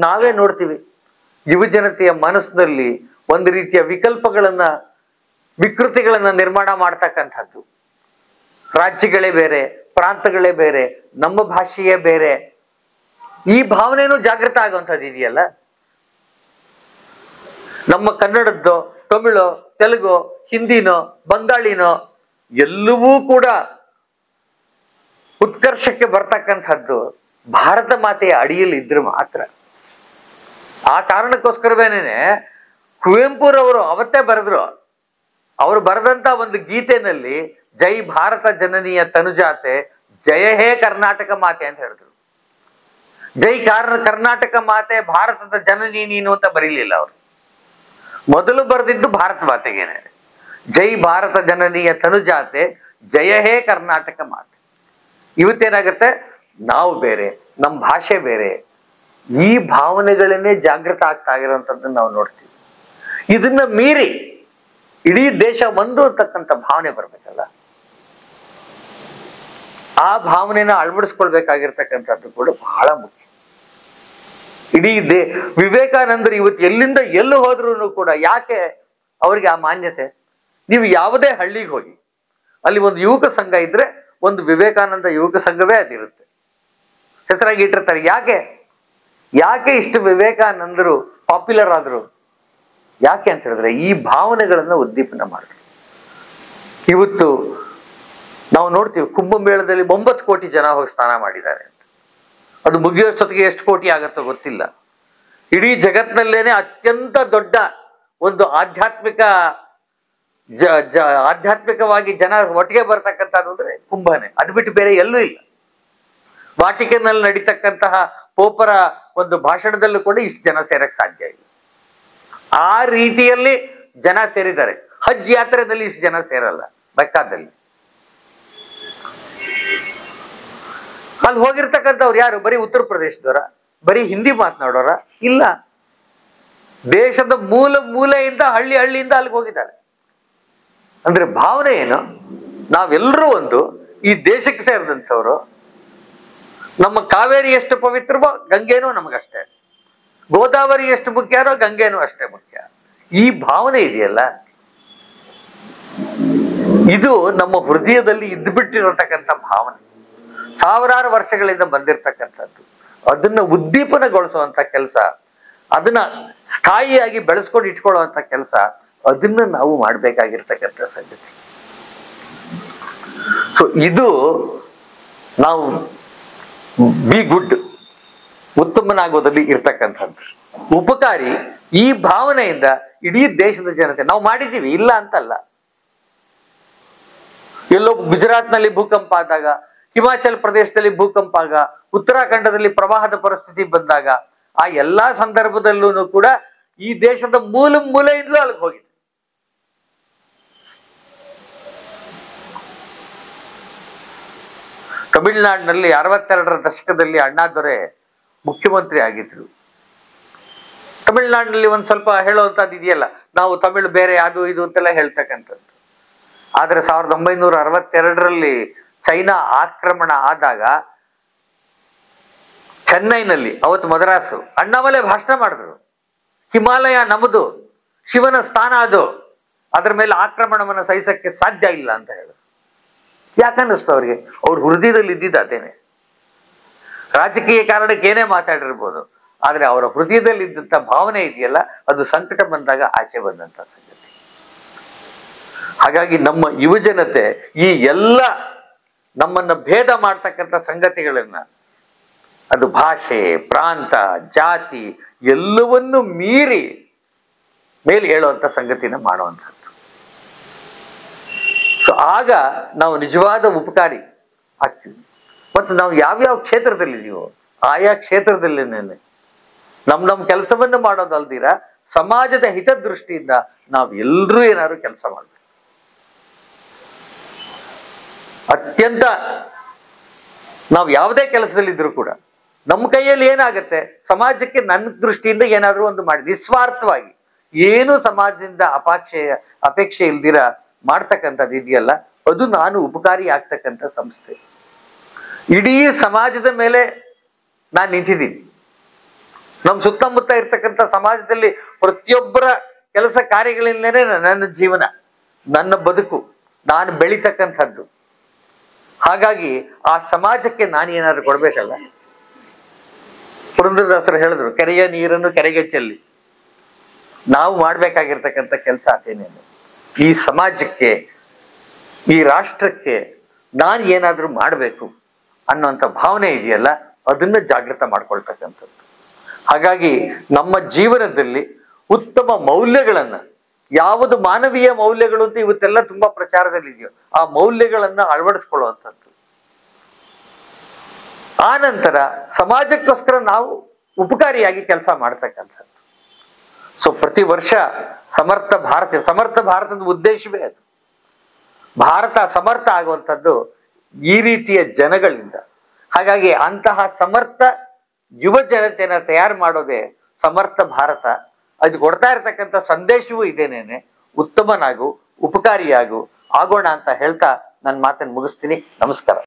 ನಾವೇ ನೋಡ್ತೀವಿ ಯುವಜನತೆಯ ಮನಸ್ಸಿನಲ್ಲಿ ಒಂದು ರೀತಿಯ ವಿಕೃತಿಗಳನ್ನ ನಿರ್ಮಾಣ ಮಾಡ್ತಕ್ಕಂಥದ್ದು. ರಾಜ್ಯಗಳೇ ಬೇರೆ, ಪ್ರಾಂತಗಳೇ ಬೇರೆ, ನಮ್ಮ ಭಾಷೆಯೇ ಬೇರೆ, ಈ ಭಾವನೆನೂ ಜಾಗೃತ ಆಗುವಂಥದ್ದು ಇದೆಯಲ್ಲ. ನಮ್ಮ ಕನ್ನಡದ್ದೋ, ತಮಿಳೋ, ತೆಲುಗೋ, ಹಿಂದಿನೋ, ಬಂಗಾಳಿನೋ ಎಲ್ಲವೂ ಕೂಡ ಉತ್ಕರ್ಷಕ್ಕೆ ಬರ್ತಕ್ಕಂಥದ್ದು ಭಾರತ ಮಾತೆಯ ಅಡಿಯಲ್ಲಿ ಇದ್ರೆ ಮಾತ್ರ. ಆ ಕಾರಣಕ್ಕೋಸ್ಕರವೇನೇನೆ ಕುವೆಂಪುರವರು ಅವತ್ತೇ ಬರೆದ್ರು. ಅವರು ಬರೆದಂತ ಒಂದು ಗೀತೆನಲ್ಲಿ ಜೈ ಭಾರತ ಜನನಿಯ ತನುಜಾತೆ ಜಯ ಹೇ ಕರ್ನಾಟಕ ಮಾತೆ ಅಂತ ಹೇಳಿದ್ರು. ಜೈ ಕರ್ನಾಟಕ ಮಾತೆ ಭಾರತದ ಜನನಿ ನೀನು ಅಂತ ಬರೀಲಿಲ್ಲ ಅವರು. ಮೊದಲು ಬರೆದಿದ್ದು ಭಾರತ ಮಾತೆಗೇನೆ, ಜೈ ಭಾರತ ಜನನಿಯ ತನುಜಾತೆ ಜಯ ಹೇ ಕರ್ನಾಟಕ ಮಾತೆ. ಇವತ್ತೇನಾಗುತ್ತೆ, ನಾವು ಬೇರೆ, ನಮ್ಮ ಭಾಷೆ ಬೇರೆ, ಈ ಭಾವನೆಗಳನ್ನೇ ಜಾಗೃತ ಆಗ್ತಾ ಇರೋಂಥದ್ದನ್ನ ನಾವು ನೋಡ್ತೀವಿ. ಇದನ್ನ ಮೀರಿ ಇಡೀ ದೇಶ ಒಂದು ಅಂತಕ್ಕಂಥ ಭಾವನೆ ಬರ್ಬೇಕಲ್ಲ, ಆ ಭಾವನೆನ ಅಳವಡಿಸ್ಕೊಳ್ಬೇಕಾಗಿರ್ತಕ್ಕಂಥದ್ದು ಕೂಡ ಬಹಳ ಮುಖ್ಯ. ಇಡೀ ವಿವೇಕಾನಂದರು ಇವತ್ತು ಎಲ್ಲಿಂದ ಎಲ್ಲೂ ಹೋದ್ರು ಕೂಡ ಯಾಕೆ ಅವ್ರಿಗೆ ಆ ಮಾನ್ಯತೆ? ನೀವು ಯಾವುದೇ ಹಳ್ಳಿಗೆ ಹೋಗಿ ಅಲ್ಲಿ ಒಂದು ಯುವಕ ಸಂಘ ಇದ್ರೆ ಒಂದು ವಿವೇಕಾನಂದ ಯುವಕ ಸಂಘವೇ ಅದಿರುತ್ತೆ, ಹೆಸರಾಗಿ ಇಟ್ಟಿರ್ತಾರೆ. ಯಾಕೆ ಇಷ್ಟು ವಿವೇಕಾನಂದರು ಪಾಪ್ಯುಲರ್ ಆದ್ರು? ಯಾಕೆ ಅಂತ ಹೇಳಿದ್ರೆ ಈ ಭಾವನೆಗಳನ್ನ ಉದ್ದೀಪನ ಮಾಡಿದ್ರು. ಇವತ್ತು ನಾವು ನೋಡ್ತೀವಿ ಕುಂಭಮೇಳದಲ್ಲಿ 9 ಕೋಟಿ ಜನ ಹೋಗಿ ಸ್ನಾನ ಮಾಡಿದ್ದಾರೆ ಅಂತ. ಅದು ಮುಗಿಯೋಷ್ಟೊತ್ತಿಗೆ ಎಷ್ಟು ಕೋಟಿ ಆಗತ್ತೋ ಗೊತ್ತಿಲ್ಲ. ಇಡೀ ಜಗತ್ತಿನಲ್ಲೇನೆ ಅತ್ಯಂತ ದೊಡ್ಡ ಒಂದು ಆಧ್ಯಾತ್ಮಿಕವಾಗಿ ಜನ ಒಟ್ಟಿಗೆ ಬರ್ತಕ್ಕಂಥದ್ದು ಅಂದ್ರೆ ಕುಂಭನೇ. ಅದು ಬಿಟ್ಟು ಬೇರೆ ಎಲ್ಲೂ ಇಲ್ಲ. ವಾಟಿಕನ್ ನಲ್ಲಿ ನಡೀತಕ್ಕಂತಹ ಪೋಪರ ಒಂದು ಭಾಷಣದಲ್ಲೂ ಕೂಡ ಇಷ್ಟು ಜನ ಸೇರಕ್ ಸಾಧ್ಯ ಇಲ್ಲ. ಆ ರೀತಿಯಲ್ಲಿ ಜನ ಸೇರಿದ್ದಾರೆ. ಹಜ್ ಯಾತ್ರೆಯಲ್ಲಿ ಇಷ್ಟು ಜನ ಸೇರಲ್ಲ. ಮೆಕ್ಕಾದಲ್ಲಿ ಅಲ್ಲಿ ಹೋಗಿರ್ತಕ್ಕಂಥವ್ರು ಯಾರು? ಬರೀ ಉತ್ತರ ಪ್ರದೇಶದವರ, ಬರೀ ಹಿಂದಿ ಮಾತನಾಡೋರ? ಇಲ್ಲ, ದೇಶದ ಮೂಲೆಯಿಂದ ಹಳ್ಳಿಯಿಂದ ಅಲ್ಲಿಗೆ ಹೋಗಿದ್ದಾರೆ. ಅಂದ್ರೆ ಭಾವನೆ ಏನು? ನಾವೆಲ್ಲರೂ ಒಂದು, ಈ ದೇಶಕ್ಕೆ ಸೇರಿದಂಥವ್ರು. ನಮ್ಮ ಕಾವೇರಿ ಎಷ್ಟು ಪವಿತ್ರವೋ ಗಂಗೆನೂ ನಮಗಷ್ಟೇ, ಗೋದಾವರಿ ಎಷ್ಟು ಮುಖ್ಯನೋ ಗಂಗೆನೂ ಅಷ್ಟೇ ಮುಖ್ಯ. ಈ ಭಾವನೆ ಇದೆಯಲ್ಲ, ಇದು ನಮ್ಮ ಹೃದಯದಲ್ಲಿ ಇದ್ದುಬಿಟ್ಟಿರತಕ್ಕಂಥ ಭಾವನೆ, ಸಾವಿರಾರು ವರ್ಷಗಳಿಂದ ಬಂದಿರತಕ್ಕಂಥದ್ದು. ಅದನ್ನ ಉದ್ದೀಪನಗೊಳಿಸುವಂತ ಕೆಲಸ, ಅದನ್ನ ಸ್ಥಾಯಿಯಾಗಿ ಬೆಳೆಸ್ಕೊಂಡು ಇಟ್ಕೊಳ್ಳುವಂತ ಕೆಲಸ, ಅದನ್ನ ನಾವು ಮಾಡ್ಬೇಕಾಗಿರ್ತಕ್ಕಂಥ ಸಂಗತಿ. ಸೊ ಇದು ನಾವು ಬಿ ಗುಡ್, ಉತ್ತಮನಾಗೋದಲ್ಲಿ ಇರ್ತಕ್ಕಂಥದ್ದು. ಉಪಕಾರಿ, ಈ ಭಾವನೆಯಿಂದ ಇಡೀ ದೇಶದ ಜನತೆ ನಾವು ಮಾಡಿದ್ದೀವಿ, ಇಲ್ಲ ಅಂತಲ್ಲ. ಎಲ್ಲೋ ಗುಜರಾತ್ನಲ್ಲಿ ಭೂಕಂಪ ಆದಾಗ, ಹಿಮಾಚಲ ಪ್ರದೇಶದಲ್ಲಿ ಭೂಕಂಪ ಆಗ, ಉತ್ತರಾಖಂಡದಲ್ಲಿ ಪ್ರವಾಹದ ಪರಿಸ್ಥಿತಿ ಬಂದಾಗ, ಆ ಎಲ್ಲಾ ಸಂದರ್ಭದಲ್ಲೂ ಕೂಡ ಈ ದೇಶದ ಮೂಲೆಯಿಂದಲೂ ಅಲ್ಲಿಗೆ ಹೋಗಿದೆ. ತಮಿಳುನಾಡಿನಲ್ಲಿ 62ರ ದಶಕದಲ್ಲಿ ಅಣ್ಣಾದೊರೆ ಮುಖ್ಯಮಂತ್ರಿ ಆಗಿದ್ರು. ತಮಿಳುನಾಡಿನಲ್ಲಿ ಒಂದ್ ಸ್ವಲ್ಪ ಹೇಳುವಂತದ್ದು ಇದೆಯಲ್ಲ, ನಾವು ತಮಿಳು ಬೇರೆ ಅದು ಇದು ಅಂತೆಲ್ಲ ಹೇಳ್ತಕ್ಕಂಥದ್ದು. ಆದ್ರೆ 1962ರಲ್ಲಿ ಚೈನಾ ಆಕ್ರಮಣ ಆದಾಗ ಚೆನ್ನೈನಲ್ಲಿ, ಅವತ್ತು ಮದ್ರಾಸು, ಅಣ್ಣಾಮಲೈ ಭಾಷಣ ಮಾಡಿದ್ರು. ಹಿಮಾಲಯ ನಮ್ಮದು, ಶಿವನ ಸ್ಥಾನ ಅದು, ಅದ್ರ ಮೇಲೆ ಆಕ್ರಮಣವನ್ನ ಸಹಿಸಕ್ಕೆ ಸಾಧ್ಯ ಇಲ್ಲ ಅಂತ ಹೇಳಿದ್ರು. ಯಾಕನ್ನಿಸ್ತು ಅವ್ರಿಗೆ? ಅವ್ರ ಹೃದಯದಲ್ಲಿ ಇದ್ದಿದ್ದು ಅದೇನೆ. ರಾಜಕೀಯ ಕಾರಣಕ್ಕೆ ಏನೇ ಮಾತಾಡಿರ್ಬೋದು, ಆದ್ರೆ ಅವರ ಹೃದಯದಲ್ಲಿ ಇದ್ದಂತ ಭಾವನೆ ಇದೆಯಲ್ಲ, ಅದು ಸಂಕಟ ಬಂದಾಗ ಆಚೆ ಬಂದಂತ ಸಂಗತಿ. ಹಾಗಾಗಿ ನಮ್ಮ ಯುವಜನತೆ ಈ ಎಲ್ಲ ನಮ್ಮನ್ನ ಭೇದ ಮಾಡ್ತಕ್ಕಂಥ ಸಂಗತಿಗಳನ್ನ, ಅದು ಭಾಷೆ, ಪ್ರಾಂತ, ಜಾತಿ ಎಲ್ಲವನ್ನೂ ಮೀರಿ ಮೇಲೆ ಹೇಳುವಂತ ಸಂಗತಿನ ಮಾಡುವಂಥದ್ದು. ಸೊ ಆಗ ನಾವು ನಿಜವಾದ ಉಪಕಾರಿ ಆಗ್ತೀವಿ. ಮತ್ತು ನಾವು ಯಾವ್ಯಾವ ಕ್ಷೇತ್ರದಲ್ಲಿದ್ದೀವೋ ಆಯಾ ಕ್ಷೇತ್ರದಲ್ಲೇನೆ ನಮ್ಮ ಕೆಲಸವನ್ನು ಮಾಡೋದಲ್ದಿರ ಸಮಾಜದ ಹಿತದೃಷ್ಟಿಯಿಂದ ನಾವು ಎಲ್ಲರೂ ಏನಾದ್ರು ಕೆಲಸ ಮಾಡ್ಬೇಕು. ಅತ್ಯಂತ ನಾವು ಯಾವುದೇ ಕೆಲಸದಲ್ಲಿದ್ರು ಕೂಡ ನಮ್ಮ ಕೈಯಲ್ಲಿ ಏನಾಗತ್ತೆ, ಸಮಾಜಕ್ಕೆ ನನ್ನ ದೃಷ್ಟಿಯಿಂದ ಏನಾದ್ರು ಒಂದು ಮಾಡಿ ನಿಸ್ವಾರ್ಥವಾಗಿ, ಏನು ಸಮಾಜದಿಂದ ಅಪೇಕ್ಷೆ ಇಲ್ದಿರ ಮಾಡ್ತಕ್ಕಂಥದ್ದು ಇದೆಯಲ್ಲ, ಅದು ನಾನು ಉಪಕಾರಿ ಆಗ್ತಕ್ಕಂಥ ಸಂಸ್ಥೆ. ಇಡೀ ಸಮಾಜದ ಮೇಲೆ ನಾನು ನಿಂತಿದ್ದೀನಿ. ನಮ್ ಸುತ್ತಮುತ್ತ ಇರ್ತಕ್ಕಂಥ ಸಮಾಜದಲ್ಲಿ ಪ್ರತಿಯೊಬ್ಬರ ಕೆಲಸ ಕಾರ್ಯಗಳಿಂದನೇ ನನ್ನ ಜೀವನ, ನನ್ನ ಬದುಕು, ನಾನು ಬೆಳಿತಕ್ಕಂಥದ್ದು. ಹಾಗಾಗಿ ಆ ಸಮಾಜಕ್ಕೆ ನಾನು ಏನಾದ್ರು ಕೊಡ್ಬೇಕಲ್ಲ. ಪುರಂದರದಾಸರು ಹೇಳಿದ್ರು, ಕೆರೆಯ ನೀರನ್ನು ಕೆರೆಗೆ ಚೆಲ್ಲಿ. ನಾವು ಮಾಡ್ಬೇಕಾಗಿರ್ತಕ್ಕಂಥ ಕೆಲಸ ಅದೇನೇನು, ಈ ಸಮಾಜಕ್ಕೆ, ಈ ರಾಷ್ಟ್ರಕ್ಕೆ ನಾನು ಏನಾದ್ರೂ ಮಾಡ್ಬೇಕು ಅನ್ನುವಂಥ ಭಾವನೆ ಇದೆಯಲ್ಲ, ಅದನ್ನ ಜಾಗೃತ ಮಾಡ್ಕೊಳ್ತಕ್ಕಂಥದ್ದು. ಹಾಗಾಗಿ ನಮ್ಮ ಜೀವನದಲ್ಲಿ ಉತ್ತಮ ಮೌಲ್ಯಗಳನ್ನ, ಯಾವುದು ಮಾನವೀಯ ಮೌಲ್ಯಗಳು ಅಂತ ಇವತ್ತೆಲ್ಲ ತುಂಬಾ ಪ್ರಚಾರದಲ್ಲಿ ಇದೆಯೋ ಆ ಮೌಲ್ಯಗಳನ್ನ ಅಳವಡಿಸ್ಕೊಳ್ಳುವಂಥದ್ದು. ಆ ನಂತರ ಸಮಾಜಕ್ಕೋಸ್ಕರ ನಾವು ಉಪಕಾರಿಯಾಗಿ ಕೆಲಸ ಮಾಡ್ತಕ್ಕಂಥದ್ದು. ಸೊ ಪ್ರತಿ ವರ್ಷ ಸಮರ್ಥ ಭಾರತದ ಉದ್ದೇಶವೇ ಅದು. ಭಾರತ ಸಮರ್ಥ ಆಗುವಂಥದ್ದು ಈ ರೀತಿಯ ಜನಗಳಿಂದ. ಹಾಗಾಗಿ ಅಂತಹ ಸಮರ್ಥ ಯುವ ಜನತೆಯನ್ನ ತಯಾರು ಮಾಡೋದೇ ಸಮರ್ಥ ಭಾರತ. ಅದು ಕೊಡ್ತಾ ಇರ್ತಕ್ಕಂಥ ಸಂದೇಶವೂ ಇದೇನೇನೆ, ಉತ್ತಮನಾಗು, ಉಪಕಾರಿಯಾಗು ಆಗೋಣ ಅಂತ ಹೇಳ್ತಾ ನನ್ನ ಮಾತನ್ನು ಮುಗಿಸ್ತೀನಿ. ನಮಸ್ಕಾರ.